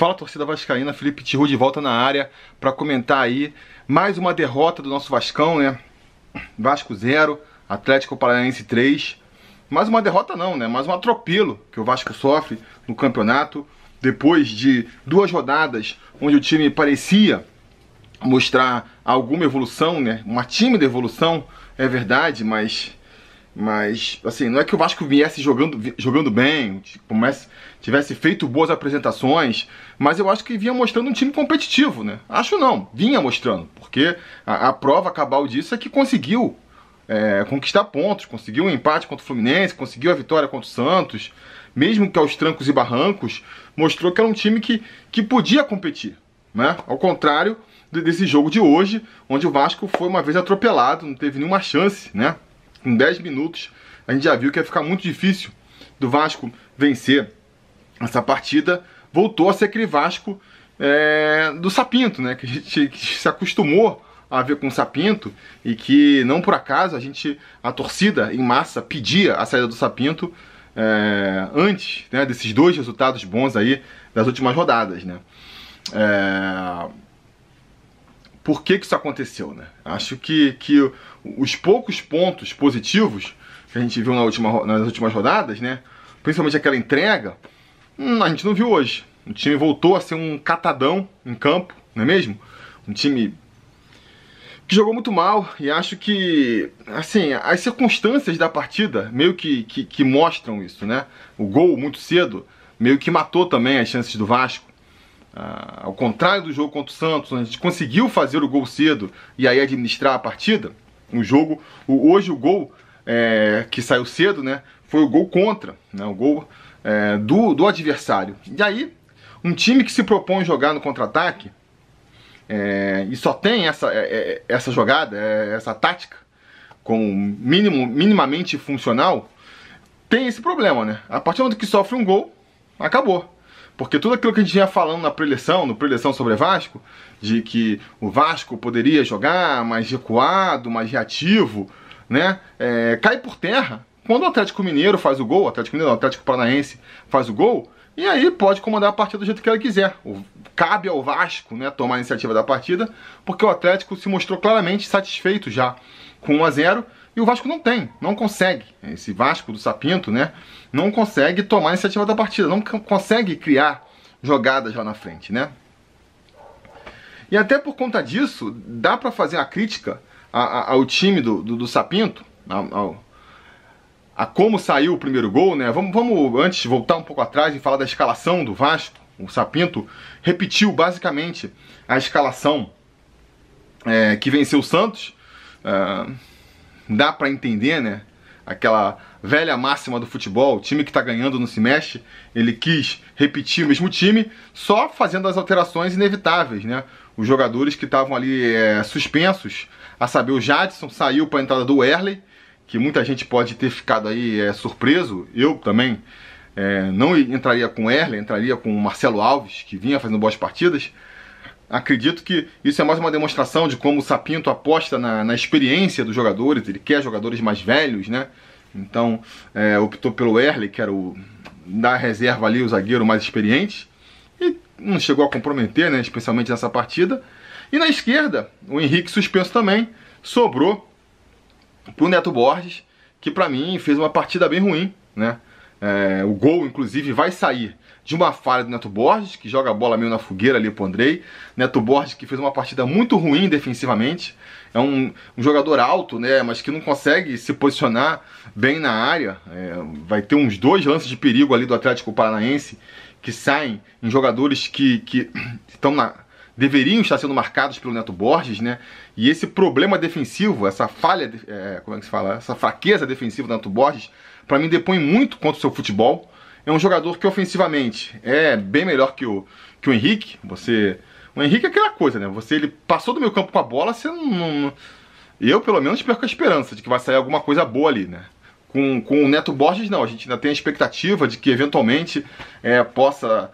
Fala, torcida vascaína, Felipe Tiru de volta na área para comentar aí mais uma derrota do nosso Vascão, né? Vasco 0, Atlético Paranaense 3. Mais uma derrota não, né? Mais um atropelo que o Vasco sofre no campeonato. Depois de 2 rodadas onde o time parecia mostrar alguma evolução, né? Uma tímida evolução, é verdade, mas assim, não é que o Vasco viesse jogando bem, tivesse feito boas apresentações, mas eu acho que vinha mostrando um time competitivo, né? Acho não, vinha mostrando, porque a prova cabal disso é que conseguiu conquistar pontos, conseguiu um empate contra o Fluminense, conseguiu a vitória contra o Santos, mesmo que aos trancos e barrancos, mostrou que era um time que podia competir, né? Ao contrário desse jogo de hoje, onde o Vasco foi uma vez atropelado, não teve nenhuma chance, né? Com 10 minutos, a gente já viu que ia ficar muito difícil do Vasco vencer essa partida. Voltou a ser aquele Vasco do Sapinto, né? Que a gente se acostumou a ver com o Sapinto e que, não por acaso, a torcida em massa pedia a saída do Sapinto antes, né, desses 2 resultados bons aí das últimas rodadas, né? Por que isso aconteceu, né? Acho que os poucos pontos positivos que a gente viu nas últimas rodadas, né? Principalmente aquela entrega, a gente não viu hoje. O time voltou a ser um catadão em campo, não é mesmo? Um time que jogou muito mal, e acho que, assim, as circunstâncias da partida meio que mostram isso, né? O gol muito cedo meio que matou também as chances do Vasco. Ao contrário do jogo contra o Santos, a gente conseguiu fazer o gol cedo e aí administrar a partida. Hoje o gol que saiu cedo, né, foi o gol contra, né, o gol do adversário. E aí, um time que se propõe jogar no contra-ataque e só tem essa jogada, essa tática como minimamente funcional, tem esse problema, né? A partir do momento que sofre um gol, acabou. Porque tudo aquilo que a gente vinha falando no pré-eleição sobre Vasco, de que o Vasco poderia jogar mais recuado, mais reativo, né? Cai por terra quando o Atlético Mineiro faz o gol, o Atlético Paranaense faz o gol, e aí pode comandar a partida do jeito que ela quiser. Cabe ao Vasco, né, tomar a iniciativa da partida, porque o Atlético se mostrou claramente satisfeito já com 1-0, e o Vasco não consegue. Esse Vasco do Sapinto, né, não consegue tomar a iniciativa da partida, não consegue criar jogadas lá na frente, né? E até por conta disso, dá para fazer a crítica ao time do Sapinto, a como saiu o primeiro gol, né? Vamos antes voltar um pouco atrás e falar da escalação do Vasco. O Sapinto repetiu basicamente a escalação que venceu o Santos. Dá para entender, né? Aquela velha máxima do futebol, o time que está ganhando não se mexe. Ele quis repetir o mesmo time, só fazendo as alterações inevitáveis, né? Os jogadores que estavam ali suspensos, a saber, o Jadson saiu para a entrada do Wehrle, que muita gente pode ter ficado aí surpreso. Eu também não entraria com o Wehrle, entraria com o Marcelo Alves, que vinha fazendo boas partidas. Acredito que isso é mais uma demonstração de como o Sapinto aposta na experiência dos jogadores. Ele quer jogadores mais velhos, né? Então optou pelo Wehrle, que era da reserva ali, o zagueiro mais experiente, e não chegou a comprometer, né? Especialmente nessa partida. E na esquerda, o Henrique suspenso também, sobrou pro Neto Borges, que pra mim fez uma partida bem ruim, né? O gol, inclusive, vai sair de uma falha do Neto Borges, que joga a bola meio na fogueira ali pro Andrei. Neto Borges, que fez uma partida muito ruim defensivamente. É um jogador alto, né, mas que não consegue se posicionar bem na área. Vai ter uns 2 lances de perigo ali do Atlético Paranaense, que saem em jogadores que deveriam estar sendo marcados pelo Neto Borges, né? E esse problema defensivo, essa falha, como é que se fala? Essa fraqueza defensiva do Neto Borges, para mim depõe muito contra o seu futebol. É um jogador que ofensivamente é bem melhor que o Henrique. O Henrique é aquela coisa, né? Ele passou do meio campo com a bola, você não... Eu, pelo menos, perco a esperança de que vai sair alguma coisa boa ali, né? Com o Neto Borges, não. A gente ainda tem a expectativa de que, eventualmente, possa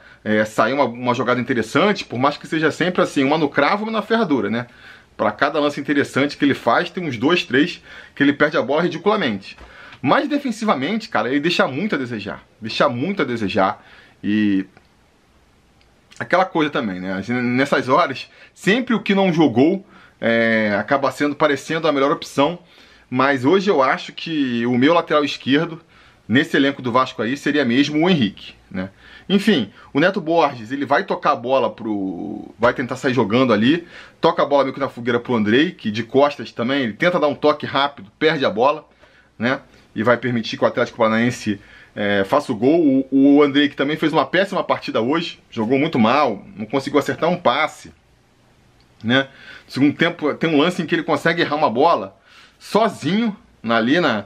sair uma jogada interessante, por mais que seja sempre assim, uma no cravo e uma na ferradura, né? Para cada lance interessante que ele faz, tem uns 2, 3 que ele perde a bola ridiculamente. Mas defensivamente, cara, ele deixa muito a desejar. Deixa muito a desejar. E aquela coisa também, né? Nessas horas, sempre o que não jogou acaba parecendo a melhor opção. Mas hoje eu acho que o meu lateral esquerdo, nesse elenco do Vasco aí, seria mesmo o Henrique, né? Enfim, o Neto Borges, ele vai tocar a bola vai tentar sair jogando ali, toca a bola meio que na fogueira pro Andrei, que de costas também, ele tenta dar um toque rápido, perde a bola, né? E vai permitir que o Atlético Paranaense faça o gol. O Andrei, que também fez uma péssima partida hoje, jogou muito mal, não conseguiu acertar um passe, né? No segundo tempo tem um lance em que ele consegue errar uma bola sozinho ali na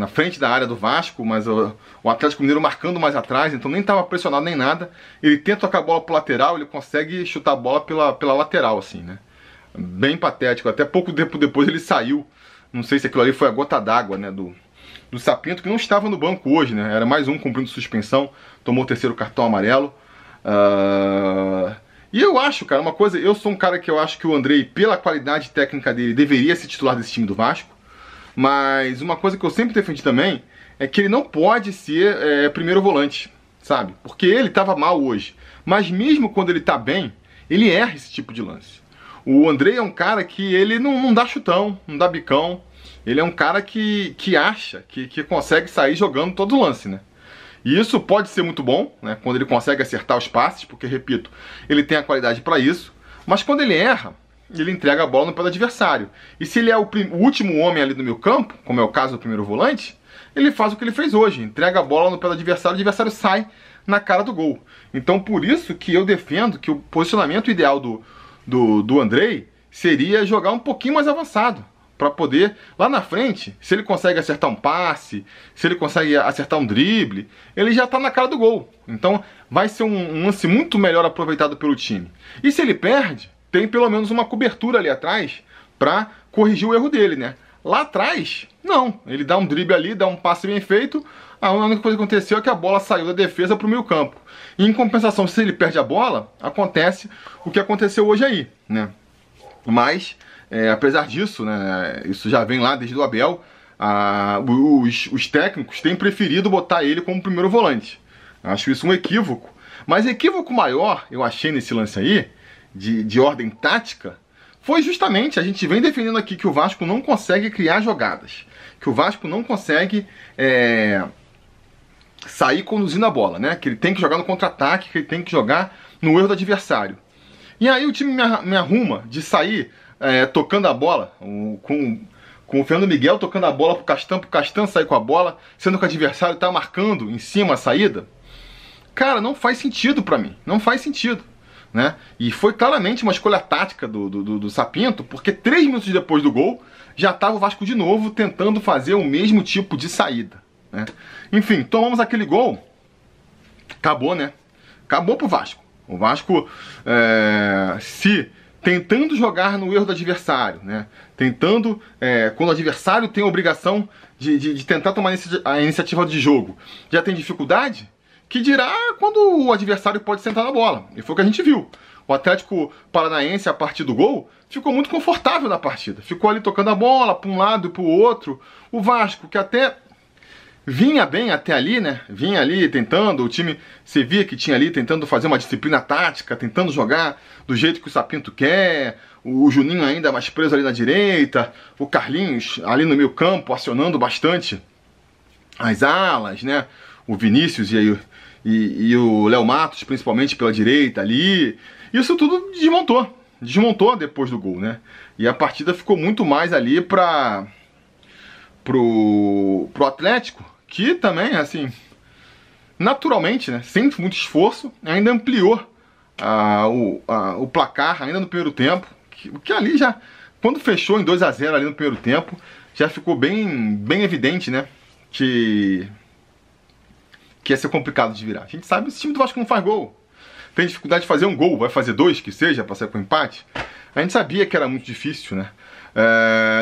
frente da área do Vasco, mas o Atlético Mineiro marcando mais atrás, então nem estava pressionado nem nada. Ele tenta tocar a bola pro lateral, ele consegue chutar a bola pela lateral, assim, né? Bem patético. Até pouco tempo depois ele saiu. Não sei se aquilo ali foi a gota d'água, né, do Sapinto, que não estava no banco hoje, né? Era mais um cumprindo suspensão, tomou o terceiro cartão amarelo. E eu acho, cara, uma coisa, eu sou um cara que eu acho que o Andrei, pela qualidade técnica dele, deveria ser titular desse time do Vasco. Mas uma coisa que eu sempre defendi também é que ele não pode ser primeiro volante, sabe? Porque ele estava mal hoje. Mas mesmo quando ele está bem, ele erra esse tipo de lance. O Andrei é um cara que ele não dá chutão, não dá bicão. Ele é um cara que acha que consegue sair jogando todo lance, né? E isso pode ser muito bom, né? Quando ele consegue acertar os passes, porque, repito, ele tem a qualidade para isso. Mas quando ele erra, ele entrega a bola no pé do adversário. E se ele é o último homem ali do meio campo, como é o caso do primeiro volante, ele faz o que ele fez hoje, entrega a bola no pé do adversário, o adversário sai na cara do gol. Então por isso que eu defendo que o posicionamento ideal do Andrei seria jogar um pouquinho mais avançado, para poder, lá na frente, se ele consegue acertar um passe, se ele consegue acertar um drible, ele já está na cara do gol. Então vai ser um lance muito melhor aproveitado pelo time. E se ele perde, tem pelo menos uma cobertura ali atrás para corrigir o erro dele, né? Lá atrás, não. Ele dá um drible ali, dá um passe bem feito, a única coisa que aconteceu é que a bola saiu da defesa para o meio campo. E em compensação, se ele perde a bola, acontece o que aconteceu hoje aí, né? Mas, apesar disso, né, isso já vem lá desde o Abel, os técnicos têm preferido botar ele como primeiro volante. Acho isso um equívoco. Mas equívoco maior, eu achei nesse lance aí, de ordem tática, foi justamente, a gente vem defendendo aqui que o Vasco não consegue criar jogadas, que o Vasco não consegue sair conduzindo a bola, né? Que ele tem que jogar no contra-ataque, que ele tem que jogar no erro do adversário. E aí o time me arruma de sair tocando a bola, com o Fernando Miguel tocando a bola pro Castan sair com a bola, sendo que o adversário tá marcando em cima a saída. Cara, não faz sentido pra mim, não faz sentido. Né? E foi claramente uma escolha tática do Sapinto, porque 3 minutos depois do gol, já estava o Vasco de novo tentando fazer o mesmo tipo de saída, né? Enfim, tomamos aquele gol, acabou, né? Acabou pro Vasco. O Vasco, se tentando jogar no erro do adversário, né? Tentando, quando o adversário tem a obrigação de tentar tomar a iniciativa de jogo, já tem dificuldade, que dirá quando o adversário pode sentar na bola. E foi o que a gente viu. O Atlético Paranaense, a partir do gol, ficou muito confortável na partida. Ficou ali tocando a bola para um lado e para o outro. O Vasco, que até vinha bem até ali, né? Vinha ali tentando, o time, você via que tinha ali tentando fazer uma disciplina tática, tentando jogar do jeito que o Sapinto quer. O Juninho ainda mais preso ali na direita. O Carlinhos ali no meio campo, acionando bastante as alas, né? O Vinícius e o Léo Matos, principalmente pela direita ali. Isso tudo desmontou depois do gol, né? E a partida ficou muito mais ali pro Atlético, que também, assim, naturalmente, né, sem muito esforço, ainda ampliou o placar, ainda no primeiro tempo, que ali já, quando fechou em 2-0 ali no primeiro tempo, já ficou bem evidente, né, que ia ser complicado de virar. A gente sabe que esse time do Vasco não faz gol. Tem dificuldade de fazer um gol, vai fazer 2 que seja, para sair com empate. A gente sabia que era muito difícil, né?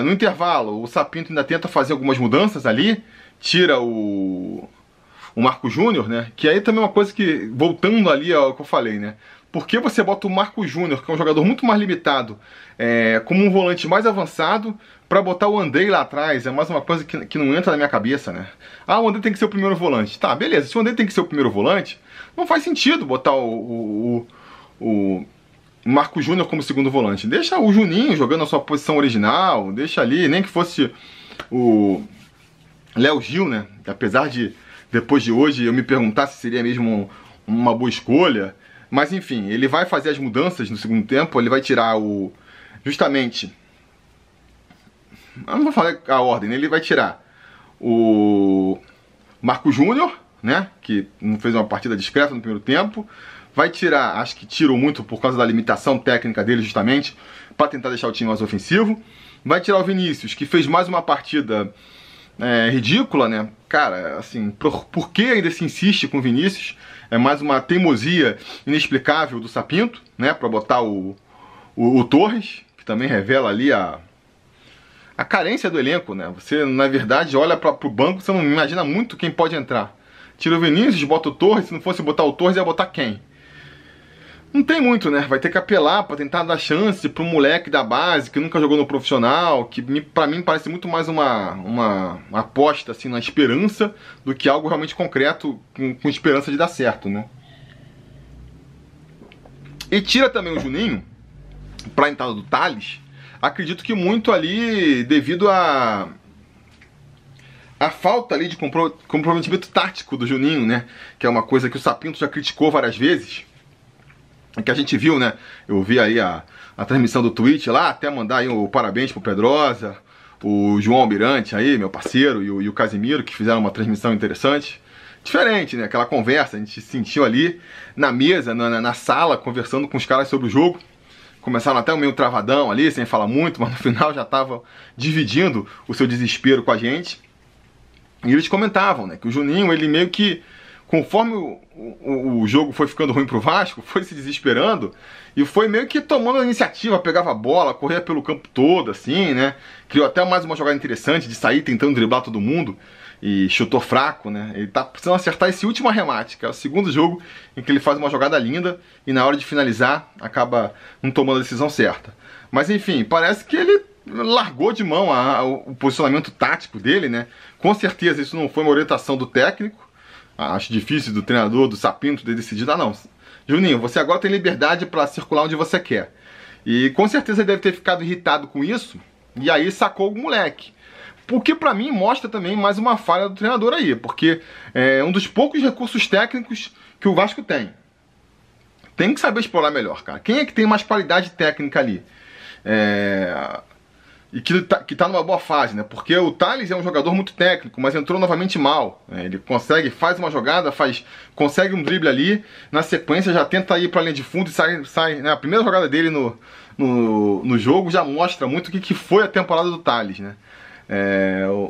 No intervalo, o Sapinto ainda tenta fazer algumas mudanças ali, tira o Marco Júnior, né? Que aí também é uma coisa que, voltando ali ao que eu falei, né? Por que você bota o Marco Júnior, que é um jogador muito mais limitado, como um volante mais avançado, para botar o Andrei lá atrás? É mais uma coisa que não entra na minha cabeça, né? Ah, o Andrei tem que ser o primeiro volante. Tá, beleza. Se o Andrei tem que ser o primeiro volante, Não faz sentido botar o Marco Júnior como segundo volante. Deixa o Juninho jogando a sua posição original, deixa ali, nem que fosse o Léo Gil, né? Apesar de, depois de hoje, eu me perguntar se seria mesmo uma boa escolha. Mas enfim, ele vai fazer as mudanças no segundo tempo, ele vai tirar justamente... Eu não vou falar a ordem, né? Ele vai tirar o Marco Júnior, né? Que não fez uma partida discreta no primeiro tempo. Vai tirar, acho que tirou muito por causa da limitação técnica dele justamente, para tentar deixar o time mais ofensivo. Vai tirar o Vinícius, que fez mais uma partida ridícula, né? Cara, assim, por que ainda se insiste com o Vinícius? É mais uma teimosia inexplicável do Sapinto, né? Para botar o Torres, que também revela ali a carência do elenco, né? Você, na verdade, olha pro banco, você não imagina muito quem pode entrar. Tira o Vinícius, bota o Torres, se não fosse botar o Torres, ia botar quem? Não tem muito, né? Vai ter que apelar pra tentar dar chance pro moleque da base, que nunca jogou no profissional, que pra mim parece muito mais uma aposta, assim, na esperança, do que algo realmente concreto, com esperança de dar certo, né? E tira também o Juninho, pra entrada do Thales, acredito que muito ali devido a falta ali de comprometimento tático do Juninho, né? Que é uma coisa que o Sapinto já criticou várias vezes, que a gente viu, né? Eu vi aí a transmissão do Twitch lá, até mandar aí o parabéns pro Pedrosa, o João Almirante aí, meu parceiro, e o Casimiro, que fizeram uma transmissão interessante. Diferente, né? Aquela conversa, a gente se sentiu ali na mesa, na sala, conversando com os caras sobre o jogo. Começaram até meio travadão ali, sem falar muito, mas no final já estavam dividindo o seu desespero com a gente. E eles comentavam, né, que o Juninho, ele meio que, conforme o jogo foi ficando ruim pro Vasco, foi se desesperando e foi meio que tomando a iniciativa, pegava a bola, corria pelo campo todo, assim, né? Criou até mais uma jogada interessante de sair tentando driblar todo mundo e chutou fraco, né? Ele tá precisando acertar esse último arremate, que é o segundo jogo em que ele faz uma jogada linda e na hora de finalizar acaba não tomando a decisão certa. Mas enfim, parece que ele largou de mão o posicionamento tático dele, né? Com certeza isso não foi uma orientação do técnico. Acho difícil do treinador, do Sapinto, ter decidido, não, Juninho, você agora tem liberdade para circular onde você quer. E com certeza ele deve ter ficado irritado com isso, e aí sacou o moleque. O que pra mim mostra também mais uma falha do treinador aí, porque é um dos poucos recursos técnicos que o Vasco tem. Tem que saber explorar melhor, cara. Quem é que tem mais qualidade técnica ali? E que tá numa boa fase, né? Porque o Thales é um jogador muito técnico, mas entrou novamente mal. Ele faz uma jogada, consegue um drible ali, na sequência já tenta ir pra linha de fundo e sai, né? A primeira jogada dele no jogo já mostra muito o que foi a temporada do Thales, né?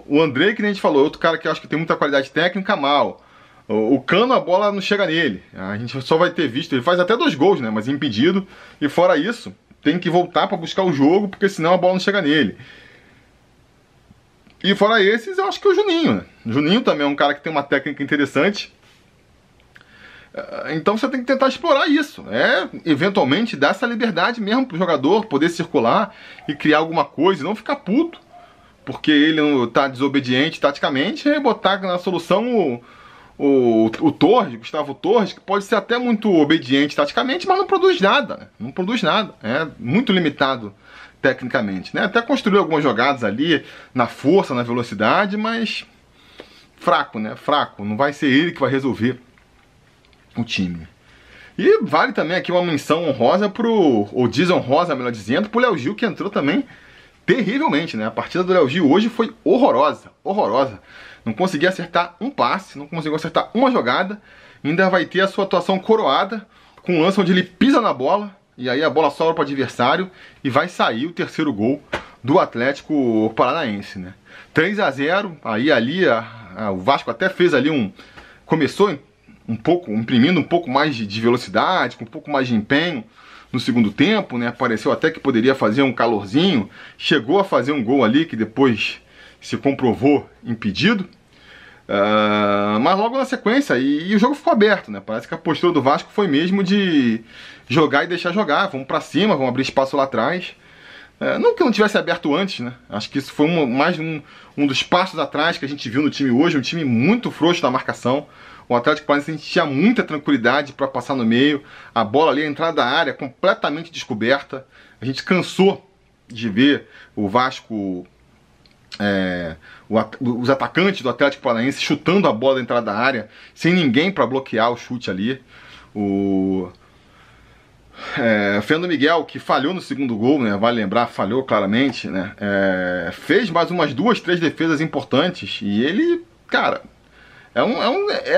O Andrei, que nem a gente falou, outro cara que eu acho que tem muita qualidade técnica, mal. O Cano, a bola não chega nele. A gente só vai ter visto, ele faz até 2 gols, né? Mas impedido. E fora isso, tem que voltar para buscar o jogo, porque senão a bola não chega nele. E fora esses, eu acho que é o Juninho, né? O Juninho também é um cara que tem uma técnica interessante. Então você tem que tentar explorar isso. Eventualmente dar essa liberdade mesmo pro jogador poder circular e criar alguma coisa e não ficar puto porque ele não tá desobediente taticamente, e botar na solução o Torres, Gustavo Torres, que pode ser até muito obediente taticamente, mas não produz nada, né? Não produz nada, é muito limitado tecnicamente, né? Até construiu algumas jogadas ali, na força, na velocidade, mas fraco, né? Fraco, não vai ser ele que vai resolver o time. E vale também aqui uma menção honrosa ou desonrosa, melhor dizendo, pro Léo Gil, que entrou também terrivelmente, né? A partida do Léo Gil hoje foi horrorosa, horrorosa. Não conseguia acertar um passe, não conseguiu acertar uma jogada. Ainda vai ter a sua atuação coroada com um lance onde ele pisa na bola e aí a bola sobra para o adversário e vai sair o terceiro gol do Atlético Paranaense, né? 3-0, aí ali o Vasco até fez ali começou imprimindo um pouco mais de velocidade, com um pouco mais de empenho no segundo tempo, né? Pareceu até que poderia fazer um calorzinho, chegou a fazer um gol ali que depois se comprovou impedido, mas logo na sequência, e o jogo ficou aberto, né? Parece que a postura do Vasco foi mesmo de jogar e deixar jogar, vamos pra cima, vamos abrir espaço lá atrás. Não que não tivesse aberto antes, né? Acho que isso foi mais um dos passos atrás que a gente viu no time hoje, um time muito frouxo na marcação, O Atlético Paranaense tinha muita tranquilidade para passar no meio. A bola ali, a entrada da área, completamente descoberta. A gente cansou de ver o Vasco, os atacantes do Atlético Paranaense chutando a bola da entrada da área, sem ninguém para bloquear o chute ali. O Fernando Miguel, que falhou no segundo gol, né, vale lembrar, falhou claramente, né, fez mais umas 2, 3 defesas importantes, e ele, cara, é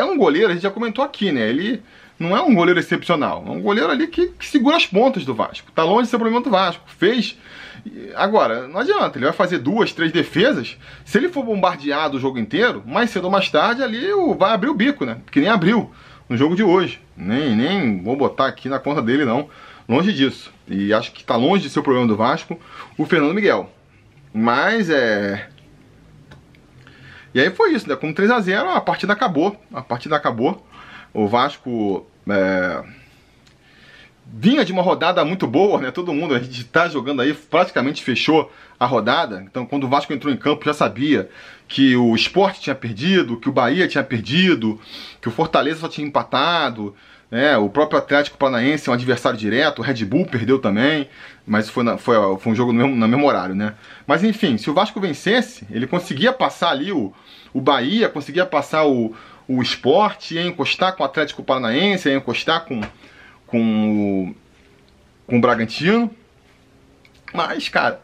um goleiro, a gente já comentou aqui, né, ele não é um goleiro excepcional, é um goleiro ali que segura as pontas do Vasco, tá longe de ser o problema do Vasco, fez. Agora, não adianta, ele vai fazer 2, 3 defesas, se ele for bombardeado o jogo inteiro, mais cedo ou mais tarde ali vai abrir o bico, né, que nem abriu no jogo de hoje. Nem vou botar aqui na conta dele, não. Longe disso. E acho que tá longe de ser o problema do Vasco, o Fernando Miguel. Mas E aí foi isso, né? Com 3 a 0 a partida acabou. O Vasco vinha de uma rodada muito boa, né? Todo mundo, a gente tá jogando aí, praticamente fechou a rodada. Então, quando o Vasco entrou em campo, já sabia que o Sport tinha perdido, que o Bahia tinha perdido, que o Fortaleza só tinha empatado, né? O próprio Atlético Paranaense é um adversário direto, o Red Bull perdeu também, mas foi um jogo no mesmo horário, né? Mas enfim, se o Vasco vencesse, ele conseguia passar ali o Bahia, conseguia passar o Sport, ia encostar com o Atlético Paranaense, ia encostar com o Bragantino. Mas, cara,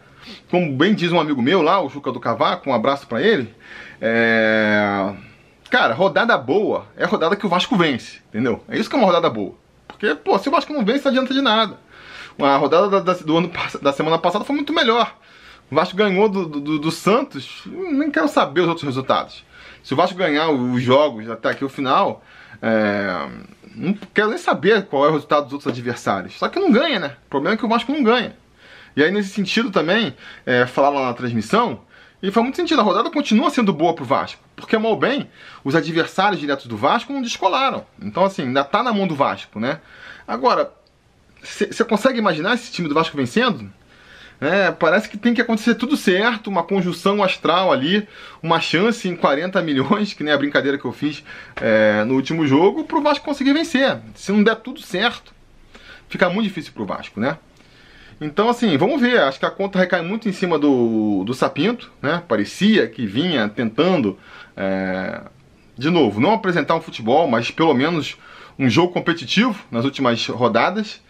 como bem diz um amigo meu lá, o Juca do Cavaco, um abraço pra ele, cara, rodada boa é rodada que o Vasco vence, entendeu? É isso que é uma rodada boa. Porque, pô, se o Vasco não vence, não adianta de nada. A rodada da semana passada foi muito melhor. O Vasco ganhou do Santos, nem quero saber os outros resultados. Se o Vasco ganhar os jogos até aqui o final, não quero nem saber qual é o resultado dos outros adversários. Só que não ganha, né? O problema é que o Vasco não ganha. E aí, nesse sentido também, falaram lá na transmissão, e faz muito sentido, a rodada continua sendo boa pro Vasco, porque, mal ou bem, os adversários diretos do Vasco não descolaram. Então, assim, ainda tá na mão do Vasco, né? Agora, você consegue imaginar esse time do Vasco vencendo? Parece que tem que acontecer tudo certo, uma conjunção astral ali, uma chance em 40 milhões, que nem a brincadeira que eu fiz no último jogo, pro Vasco conseguir vencer. Se não der tudo certo, fica muito difícil pro Vasco, né? Então, assim, vamos ver. Acho que a conta recai muito em cima do Sapinto, né? Parecia que vinha tentando, de novo, não apresentar um futebol, mas pelo menos um jogo competitivo nas últimas rodadas.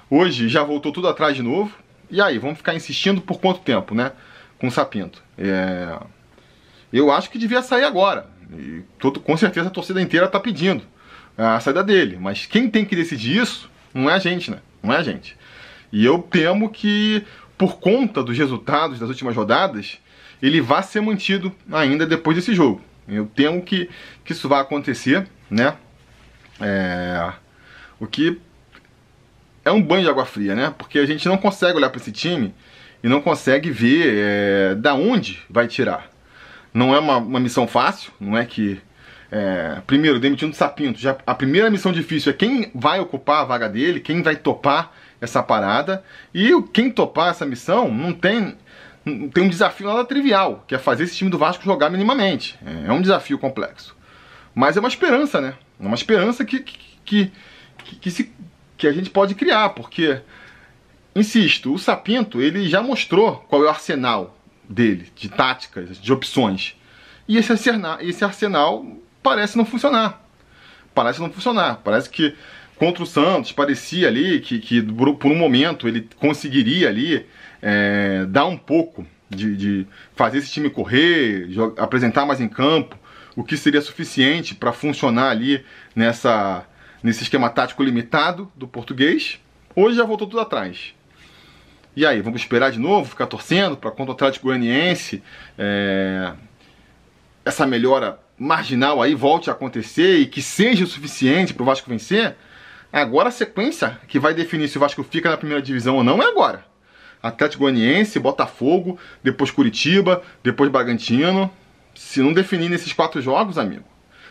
Hoje já voltou tudo atrás de novo. E aí, vamos ficar insistindo por quanto tempo, né? Com o Sapinto. Eu acho que devia sair agora. E com certeza a torcida inteira está pedindo a saída dele. Mas quem tem que decidir isso não é a gente, né? Não é a gente. E eu temo que, por conta dos resultados das últimas rodadas, ele vá ser mantido ainda depois desse jogo. Eu temo que isso vai acontecer, né? O que é um banho de água fria, né? Porque a gente não consegue olhar para esse time e não consegue ver da onde vai tirar. Não é uma missão fácil, não é que... primeiro, demitindo o Sapinto, já a primeira missão difícil é quem vai ocupar a vaga dele, quem vai topar essa parada, e quem topar essa missão não tem um desafio nada trivial, que é fazer esse time do Vasco jogar minimamente. É um desafio complexo. Mas é uma esperança, né? É uma esperança que a gente pode criar, porque, insisto, o Sapinto, ele já mostrou qual é o arsenal dele, de táticas, de opções. E esse arsenal parece não funcionar. Parece que contra o Santos, parecia ali que por um momento ele conseguiria ali dar um pouco de fazer esse time correr, apresentar mais em campo, o que seria suficiente para funcionar ali nesse esquema tático limitado do português. Hoje já voltou tudo atrás. E aí, vamos esperar de novo, ficar torcendo para contra o Atlético Goianiense essa melhora marginal aí volte a acontecer e que seja o suficiente para o Vasco vencer? Agora a sequência que vai definir se o Vasco fica na primeira divisão ou não é agora. Atlético Goianiense, Botafogo, depois Curitiba, depois Bragantino. Se não definir nesses 4 jogos, amigo,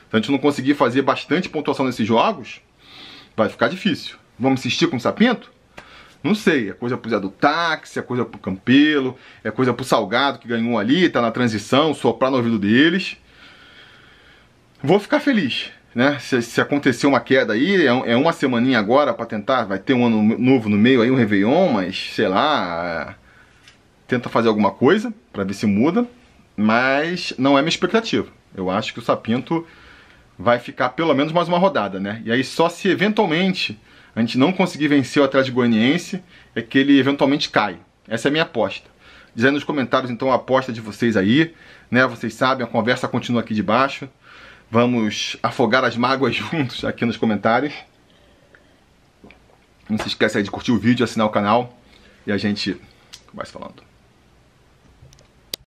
se a gente não conseguir fazer bastante pontuação nesses jogos, vai ficar difícil. Vamos insistir com o Sapinto? Não sei, é coisa pro Zé do Táxi, é coisa pro Campelo, é coisa pro Salgado que ganhou ali, tá na transição, soprar no ouvido deles. Vou ficar feliz né? Se acontecer uma queda aí, é uma semaninha agora para tentar, vai ter um ano novo no meio aí, um Réveillon, mas sei lá, tenta fazer alguma coisa para ver se muda, mas não é minha expectativa. Eu acho que o Sapinto vai ficar pelo menos mais uma rodada, né? E aí só se eventualmente a gente não conseguir vencer o Atlético Goianiense é que ele eventualmente cai. Essa é a minha aposta. Diz aí nos comentários então a aposta de vocês aí, né? Vocês sabem, a conversa continua aqui de baixo. Vamos afogar as mágoas juntos aqui nos comentários. Não se esqueça aí de curtir o vídeo, assinar o canal e a gente vai se falando.